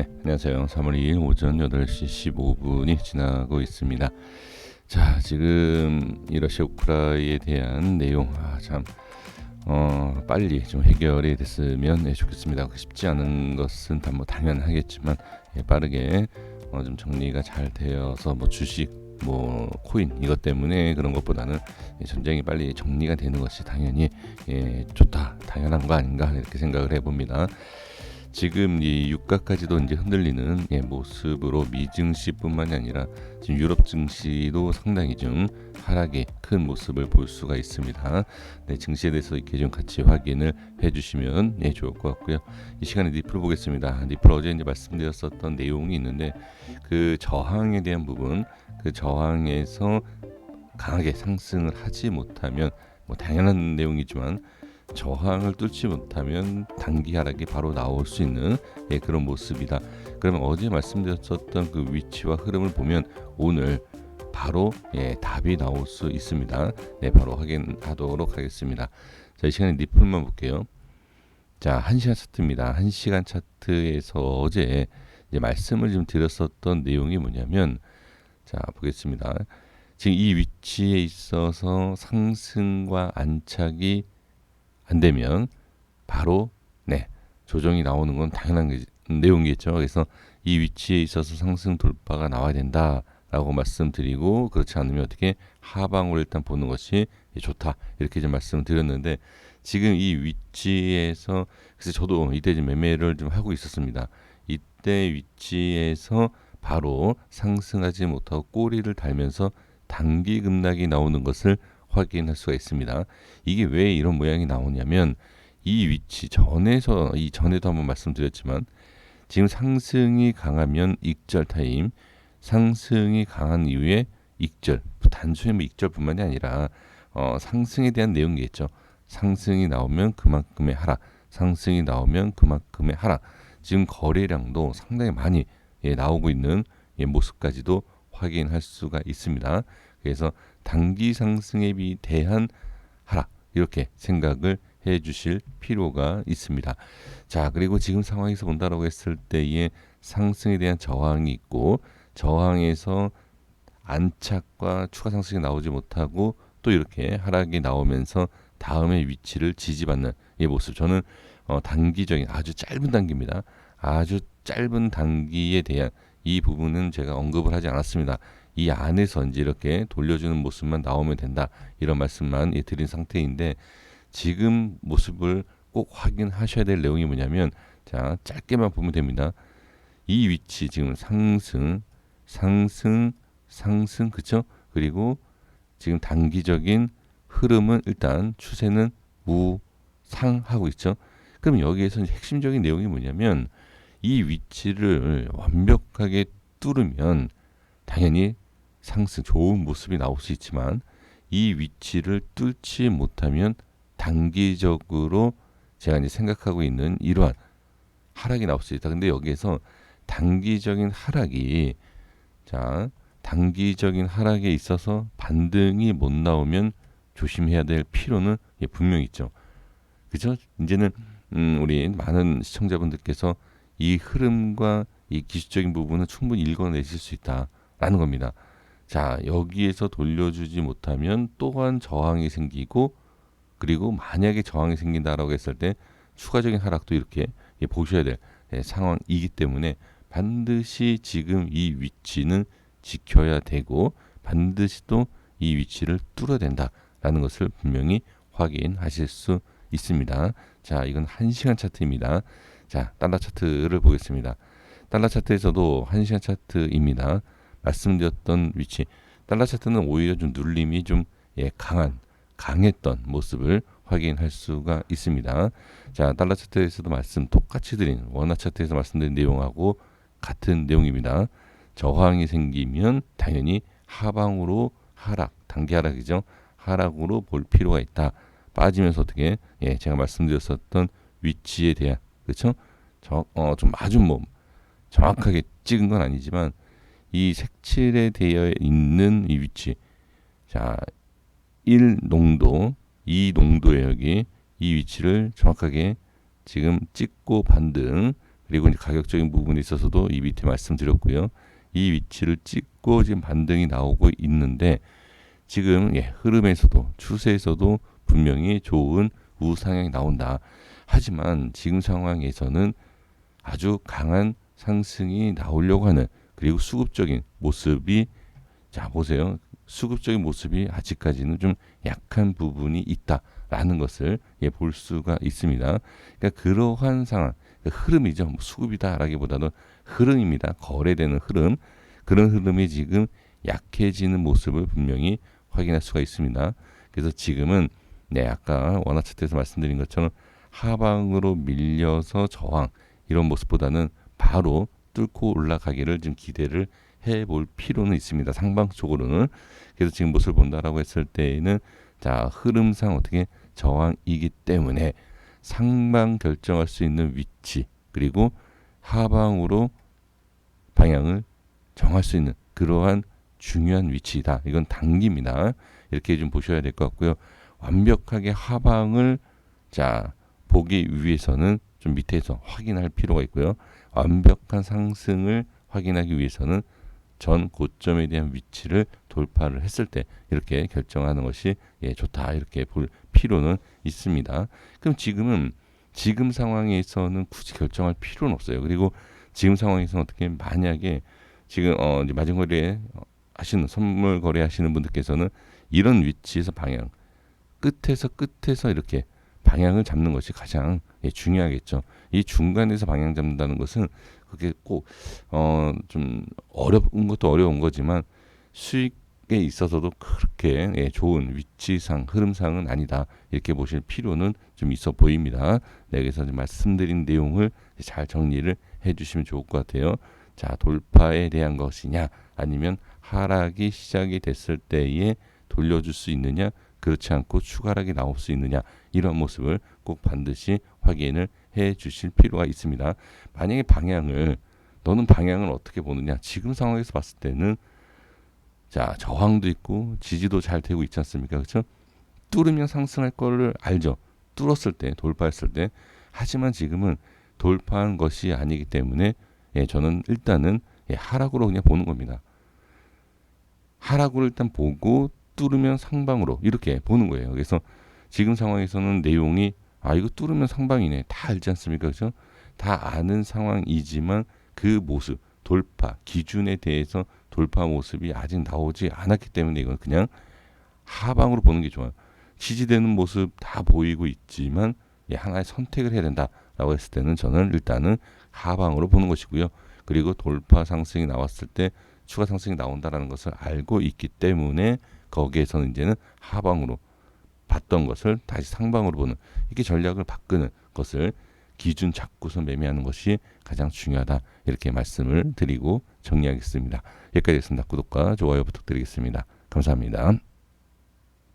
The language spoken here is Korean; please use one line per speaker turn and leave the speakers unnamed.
네, 안녕하세요. 3월 2일 오전 8시 15분이 지나고 있습니다. 자, 지금 이 러시아 우크라이나에 대한 내용 참 빨리 좀 해결이 됐으면 좋겠습니다. 쉽지 않은 것은 다 당연하겠지만 빠르게 좀 정리가 잘 되어서 주식 코인 이것 때문에 그런 것보다는 전쟁이 빨리 정리가 되는 것이 당연히 좋다, 당연한 거 아닌가 이렇게 생각을 해봅니다. 지금 이 유가까지도 이제 흔들리는 모습으로 미 증시뿐만이 아니라 지금 유럽 증시도 상당히 좀 하락이 큰 모습을 볼 수가 있습니다. 네, 증시에 대해서 이렇게 좀 같이 확인을 해주시면 좋을 것 같고요. 이 시간에 니플 보겠습니다. 니플 어제 이제 말씀드렸었던 내용이 있는데 그 저항에 대한 부분, 그 저항에서 강하게 상승을 하지 못하면 당연한 내용이지만 저항을 뚫지 못하면 단기 하락이 바로 나올 수 있는 그런 모습이다. 그러면 어제 말씀드렸었던 그 위치와 흐름을 보면 오늘 바로 답이 나올 수 있습니다. 네, 바로 확인하도록 하겠습니다. 자, 이 시간에 니플만 볼게요. 자, 1시간 차트입니다. 1시간 차트에서 어제 이제 말씀을 좀 드렸었던 내용이 뭐냐면, 자, 보겠습니다. 지금 이 위치에 있어서 상승과 안착이 안 되면 바로 조정이 나오는 건 당연한 내용이겠죠. 그래서 이 위치에 있어서 상승 돌파가 나와야 된다라고 말씀드리고, 그렇지 않으면 어떻게 하방으로 일단 보는 것이 좋다 이렇게 좀 말씀드렸는데, 지금 이 위치에서 그래서 저도 이때 좀 매매를 좀 하고 있었습니다. 이때 위치에서 바로 상승하지 못하고 꼬리를 달면서 단기 급락이 나오는 것을 확인할 수가 있습니다. 이게 왜 이런 모양이 나오냐면 이 위치 전에도 한번 말씀드렸지만 지금 상승이 강하면 익절 타임, 상승이 강한 이후에 익절, 단순히 익절뿐만이 아니라 상승에 대한 내용이겠죠. 상승이 나오면 그만큼의 하락, 상승이 나오면 그만큼의 하락. 지금 거래량도 상당히 많이 나오고 있는 모습까지도 확인할 수가 있습니다. 그래서 단기 상승에 대한 하락 이렇게 생각을 해 주실 필요가 있습니다. 자, 그리고 지금 상황에서 본다라고 했을 때의 상승에 대한 저항이 있고, 저항에서 안착과 추가 상승이 나오지 못하고 또 이렇게 하락이 나오면서 다음의 위치를 지지받는 이 모습, 저는 단기적인 아주 짧은 단기입니다. 아주 짧은 단기에 대한 이 부분은 제가 언급을 하지 않았습니다. 이 안에서 이제 이렇게 돌려주는 모습만 나오면 된다, 이런 말씀만 드린 상태인데, 지금 모습을 꼭 확인하셔야 될 내용이 뭐냐면, 자, 짧게만 보면 됩니다. 이 위치 지금 상승, 그쵸? 그리고 지금 단기적인 흐름은 일단 추세는 무상하고 있죠. 그럼 여기에서 핵심적인 내용이 뭐냐면, 이 위치를 완벽하게 뚫으면 당연히 상승 좋은 모습이 나올 수 있지만, 이 위치를 뚫지 못하면 단기적으로 제가 이제 생각하고 있는 이러한 하락이 나올 수 있다. 근데 여기에서 단기적인 하락이, 단기적인 하락에 있어서 반등이 못 나오면 조심해야 될 필요는 분명히 있죠. 그죠? 이제는 우리 많은 시청자분들께서 이 흐름과 이 기술적인 부분은 충분히 읽어내실 수 있다라는 겁니다. 자, 여기에서 돌려주지 못하면 또한 저항이 생기고, 그리고 만약에 저항이 생긴다라고 했을 때 추가적인 하락도 이렇게 보셔야 될 상황이기 때문에 반드시 지금 이 위치는 지켜야 되고, 반드시 또 이 위치를 뚫어야 된다라는 것을 분명히 확인하실 수 있습니다. 자, 이건 1시간 차트입니다. 자, 달러 차트를 보겠습니다. 달러 차트에서도 1시간 차트입니다. 말씀드렸던 위치, 달러 차트는 오히려 좀 눌림이 좀 강했던 모습을 확인할 수가 있습니다. 자, 달러 차트에서도 똑같이 드린 원화 차트에서 말씀드린 내용하고 같은 내용입니다. 저항이 생기면 당연히 하방으로 하락, 단기 하락이죠. 하락으로 볼 필요가 있다. 빠지면서 어떻게 제가 말씀드렸었던 위치에 대한, 그렇죠? 좀 아주 정확하게 찍은 건 아니지만 이 색칠에 되어 있는 이 위치, 자, 1농도, 2농도의 여기 이 위치를 정확하게 지금 찍고 반등, 그리고 이제 가격적인 부분에 있어서도 이 밑에 말씀드렸고요. 이 위치를 찍고 지금 반등이 나오고 있는데 지금 흐름에서도 추세에서도 분명히 좋은 우상향이 나온다. 하지만 지금 상황에서는 아주 강한 상승이 나오려고 하는 그리고 수급적인 모습이 자 보세요. 수급적인 모습이 아직까지는 좀 약한 부분이 있다라는 것을 볼 수가 있습니다. 그러니까 그러한 상황, 흐름이죠. 뭐 수급이다라기보다는 흐름입니다. 거래되는 흐름, 그런 흐름이 지금 약해지는 모습을 분명히 확인할 수가 있습니다. 그래서 지금은 아까 원화 차트에서 말씀드린 것처럼 하방으로 밀려서 저항 이런 모습보다는 바로 뚫고 올라가기를 좀 기대를 해볼 필요는 있습니다. 상방 쪽으로는. 그래서 지금 모습을 본다라고 했을 때에는 자 흐름상 어떻게 저항이기 때문에 상방 결정할 수 있는 위치 그리고 하방으로 방향을 정할 수 있는 그러한 중요한 위치이다. 이건 단기입니다. 이렇게 좀 보셔야 될 것 같고요. 완벽하게 하방을 자 보기 위해서는 좀 밑에서 확인할 필요가 있고요. 완벽한 상승을 확인하기 위해서는 전 고점에 대한 위치를 돌파를 했을 때 이렇게 결정하는 것이 좋다 이렇게 볼 필요는 있습니다. 그럼 지금 상황에서는 굳이 결정할 필요는 없어요. 그리고 지금 상황에서는 어떻게 만약에 지금 이제 마진거래 하시는 선물 거래 하시는 분들께서는 이런 위치에서 방향 끝에서 이렇게 방향을 잡는 것이 가장 중요하겠죠. 이 중간에서 방향 잡는다는 것은 그게 꼭 좀 어려운 것도 어려운 거지만 수익에 있어서도 그렇게 좋은 위치상 흐름상은 아니다. 이렇게 보실 필요는 좀 있어 보입니다. 그래서 말씀드린 내용을 잘 정리를 해주시면 좋을 것 같아요. 자 돌파에 대한 것이냐 아니면 하락이 시작이 됐을 때에 돌려줄 수 있느냐 그렇지 않고 추가락이 나올 수 있느냐 이런 모습을 꼭 반드시 확인을 해 주실 필요가 있습니다. 만약에 너는 방향을 어떻게 보느냐 지금 상황에서 봤을 때는 자 저항도 있고 지지도 잘 되고 있지 않습니까? 그렇죠? 뚫으면 상승할 거를 알죠. 뚫었을 때 돌파했을 때 하지만 지금은 돌파한 것이 아니기 때문에 저는 일단은 하락으로 그냥 보는 겁니다. 하락으로 일단 보고 뚫으면 상방으로 이렇게 보는 거예요. 그래서 지금 상황에서는 내용이 이거 뚫으면 상방이네 다 알지 않습니까? 그렇죠? 다 아는 상황이지만 그 모습 돌파 기준에 대해서 돌파 모습이 아직 나오지 않았기 때문에 이건 그냥 하방으로 보는 게 좋아요. 지지되는 모습 다 보이고 있지만 하나의 선택을 해야 된다라고 했을 때는 저는 일단은 하방으로 보는 것이고요. 그리고 돌파 상승이 나왔을 때 추가 상승이 나온다라는 것을 알고 있기 때문에 거기에서는 이제는 하방으로 봤던 것을 다시 상방으로 보는 이렇게 전략을 바꾸는 것을 기준 잡고서 매매하는 것이 가장 중요하다 이렇게 말씀을 드리고 정리하겠습니다. 여기까지 했습니다. 구독과 좋아요 부탁드리겠습니다. 감사합니다.